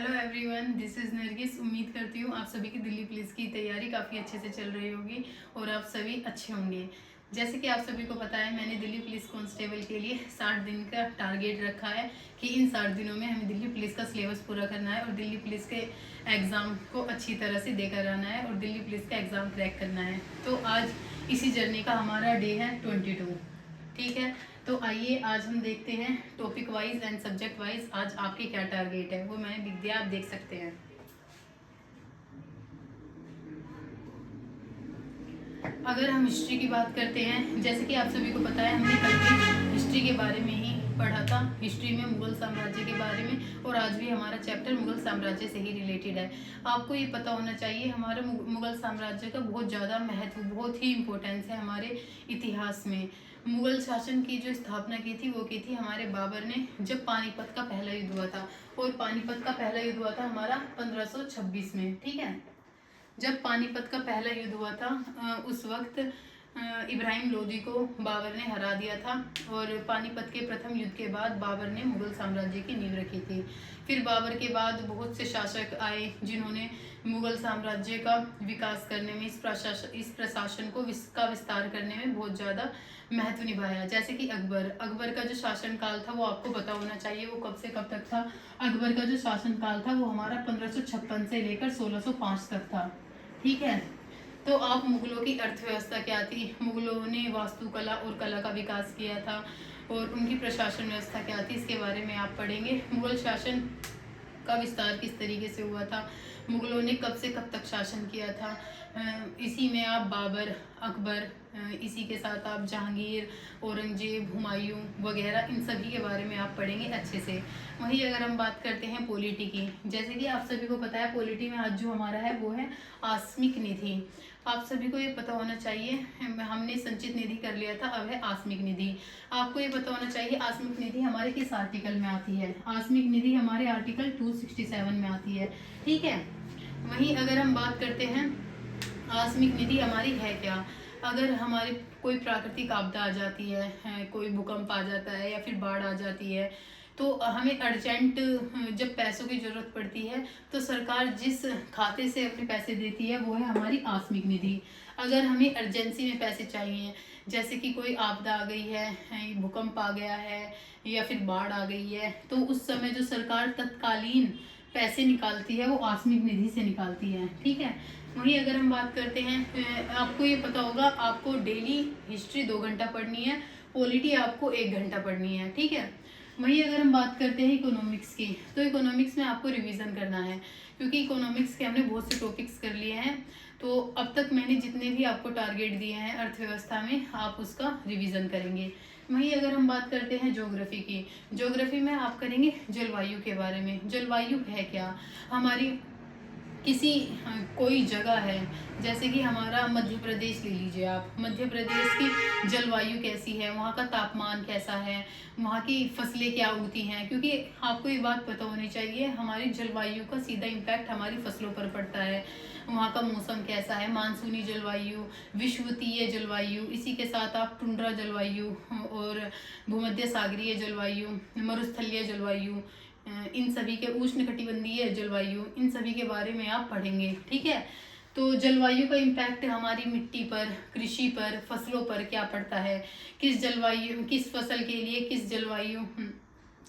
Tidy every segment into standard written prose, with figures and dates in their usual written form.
Hello everyone, this is Nargis. उम्मीद करती हूँ आप सभी की दिल्ली पुलिस की तैयारी काफ़ी अच्छे से चल रही होगी और आप सभी अच्छे होंगे। जैसे कि आप सभी को पता है, मैंने दिल्ली पुलिस कांस्टेबल के लिए 60 दिन का टारगेट रखा है कि इन 60 दिनों में हमें दिल्ली पुलिस का सिलेबस पूरा करना है और दिल्ली पुलिस के एग्ज़ाम को अच्छी तरह से देकर आना है और दिल्ली पुलिस का एग्ज़ाम क्रैक करना है। तो आज इसी जर्नी का हमारा डे है 22। ठीक है, तो आइए आज हम देखते हैं topic wise and subject wise आज आपके क्या टारगेट है, वो मैंने लिख दिया, आप देख सकते हैं। अगर हम हिस्ट्री की बात करते हैं, जैसे कि आप सभी को पता है, हमने कल भी हिस्ट्री के बारे में ही पढ़ा था। हिस्ट्री में मुगल साम्राज्य के बारे में, और आज भी हमारा चैप्टर मुगल साम्राज्य से ही रिलेटेड है। आपको ये पता होना चाहिए, हमारे मुगल साम्राज्य का बहुत ज़्यादा महत्व, बहुत ही इम्पोर्टेंस है हमारे इतिहास में। मुगल शासन की जो स्थापना की थी वो की थी हमारे बाबर ने, जब पानीपत का पहला युद्ध हुआ था। और पानीपत का पहला युद्ध हुआ था हमारा 1526 में। ठीक है, जब पानीपत का पहला युद्ध हुआ था उस वक्त इब्राहिम लोदी को बाबर ने हरा दिया था। और पानीपत के प्रथम युद्ध के बाद बाबर ने मुगल साम्राज्य की नींव रखी थी। फिर बाबर के बाद बहुत से शासक आए जिन्होंने मुगल साम्राज्य का विकास करने में, इस प्रशासन को का विस्तार करने में बहुत ज़्यादा महत्व निभाया। जैसे कि अकबर का जो शासन काल था वो आपको पता होना चाहिए, वो कब से कब तक था। अकबर का जो शासन काल था वो हमारा 1556 से लेकर 1605 तक था। ठीक है, तो आप मुगलों की अर्थव्यवस्था क्या थी, मुगलों ने वास्तुकला और कला का विकास किया था, और उनकी प्रशासन व्यवस्था क्या थी, इसके बारे में आप पढ़ेंगे। मुगल शासन का विस्तार किस तरीके से हुआ था, मुगलों ने कब से कब तक शासन किया था, इसी में आप बाबर, अकबर, इसी के साथ आप जहांगीर, औरंगजेब, हुमायूं वगैरह, इन सभी के बारे में आप पढ़ेंगे अच्छे से। वहीं अगर हम बात करते हैं पॉलिटी की, जैसे कि आप सभी को पता है, पॉलिटी में आज जो हमारा है वो है आकस्मिक निधि। आप सभी को ये पता होना चाहिए, हमने संचित निधि कर लिया था, अब है आकस्मिक निधि। आपको ये पता होना चाहिए आकस्मिक निधि हमारे किस आर्टिकल में आती है। आकस्मिक निधि हमारे आर्टिकल 267 में आती है। ठीक है, वहीं अगर हम बात करते हैं आकस्मिक निधि हमारी है क्या, अगर हमारे कोई प्राकृतिक आपदा आ जाती है, कोई भूकंप आ जाता है या फिर बाढ़ आ जाती है, तो हमें अर्जेंट जब पैसों की ज़रूरत पड़ती है तो सरकार जिस खाते से अपने पैसे देती है वो है हमारी आकस्मिक निधि। अगर हमें अर्जेंसी में पैसे चाहिए, जैसे कि कोई आपदा आ गई है, भूकंप आ गया है या फिर बाढ़ आ गई है, तो उस समय जो सरकार तत्कालीन पैसे निकालती है वो आकस्मिक निधि से निकालती है। ठीक है, वहीं अगर हम बात करते हैं, आपको ये पता होगा, आपको डेली हिस्ट्री 2 घंटा पढ़नी है, पॉलिटी आपको 1 घंटा पढ़नी है। ठीक है, वहीं अगर हम बात करते हैं इकोनॉमिक्स की, तो इकोनॉमिक्स में आपको रिवीजन करना है, क्योंकि इकोनॉमिक्स के हमने बहुत से टॉपिक्स कर लिए हैं। तो अब तक मैंने जितने भी आपको टारगेट दिए हैं अर्थव्यवस्था में, आप उसका रिवीजन करेंगे। वहीं अगर हम बात करते हैं ज्योग्राफी की, ज्योग्राफी में आप करेंगे जलवायु के बारे में। जलवायु है क्या, हमारी किसी कोई जगह है, जैसे कि हमारा मध्य प्रदेश ले लीजिए आप, मध्य प्रदेश की जलवायु कैसी है, वहाँ का तापमान कैसा है, वहाँ की फसलें क्या उगती हैं, क्योंकि आपको ये बात पता होनी चाहिए, हमारी जलवायु का सीधा इम्पैक्ट हमारी फसलों पर पड़ता है। वहाँ का मौसम कैसा है, मानसूनी जलवायु, विषुवतीय जलवायु, इसी के साथ आप टुंड्रा जलवायु और भूमध्य सागरीय जलवायु, मरुस्थलीय जलवायु, इन सभी के उष्णकटिबंधीय जलवायु, इन सभी के बारे में आप पढ़ेंगे। ठीक है, तो जलवायु का इम्पैक्ट हमारी मिट्टी पर, कृषि पर, फसलों पर क्या पड़ता है, किस फसल के लिए किस जलवायु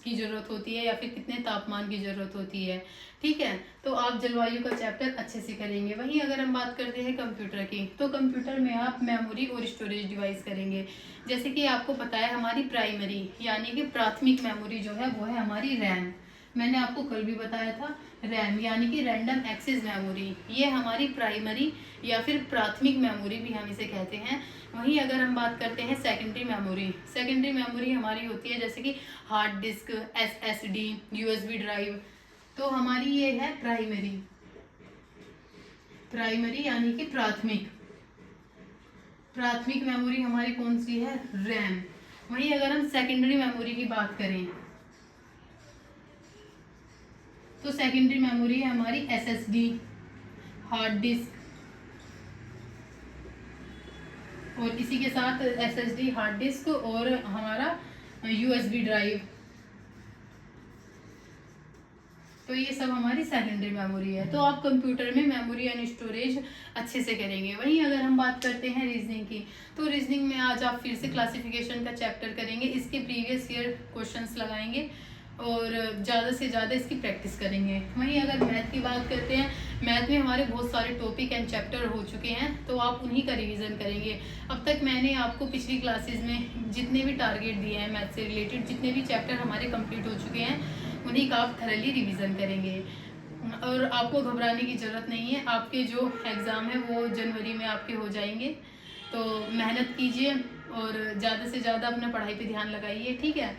की जरूरत होती है या फिर कितने तापमान की जरूरत होती है। ठीक है, तो आप जलवायु का चैप्टर अच्छे से करेंगे। वहीं अगर हम बात करते हैं कंप्यूटर की, तो कंप्यूटर में आप मेमोरी और स्टोरेज डिवाइस करेंगे। जैसे कि आपको पता है, हमारी प्राइमरी यानी कि प्राथमिक मेमोरी जो है वो है हमारी रैम। मैंने आपको कल भी बताया था, रैम यानी कि रैंडम एक्सेस मेमोरी, ये हमारी प्राइमरी या फिर प्राथमिक मेमोरी भी हम इसे कहते हैं। वहीं अगर हम बात करते हैं सेकेंडरी मेमोरी, सेकेंडरी मेमोरी हमारी होती है जैसे कि hard disk, SSD, USB drive. तो हमारी ये है प्राइमरी, प्राइमरी यानी कि प्राथमिक। प्राथमिक मेमोरी हमारी कौन सी है, रैम। वहीं अगर हम सेकेंडरी मेमोरी की बात करें, तो सेकेंडरी मेमोरी है हमारी एसएसडी, हार्ड डिस्क, और इसी के साथ एसएसडी, हार्ड डिस्क और हमारा यूएसबी ड्राइव। तो ये सब हमारी सेकेंडरी मेमोरी है। तो आप कंप्यूटर में मेमोरी एंड स्टोरेज अच्छे से करेंगे। वहीं अगर हम बात करते हैं रीजनिंग की, तो रीजनिंग में आज आप फिर से क्लासिफिकेशन का चैप्टर करेंगे, इसके प्रीवियस ईयर क्वेश्चंस लगाएंगे और ज़्यादा से ज़्यादा इसकी प्रैक्टिस करेंगे। वहीं अगर मैथ की बात करते हैं, मैथ में हमारे बहुत सारे टॉपिक एंड चैप्टर हो चुके हैं, तो आप उन्हीं का रिवीजन करेंगे। अब तक मैंने आपको पिछली क्लासेस में जितने भी टारगेट दिए हैं मैथ से रिलेटेड, जितने भी चैप्टर हमारे कंप्लीट हो चुके हैं, उन्हीं का आप थरली रिवीजन करेंगे। और आपको घबराने की ज़रूरत नहीं है, आपके जो एग्ज़ाम है वो जनवरी में आपके हो जाएंगे। तो मेहनत कीजिए और ज़्यादा से ज़्यादा अपना पढ़ाई पे ध्यान लगाइए, ठीक है।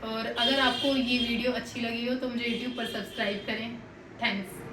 और अगर आपको ये वीडियो अच्छी लगी हो तो मुझे यूट्यूब पर सब्सक्राइब करें। थैंक्स।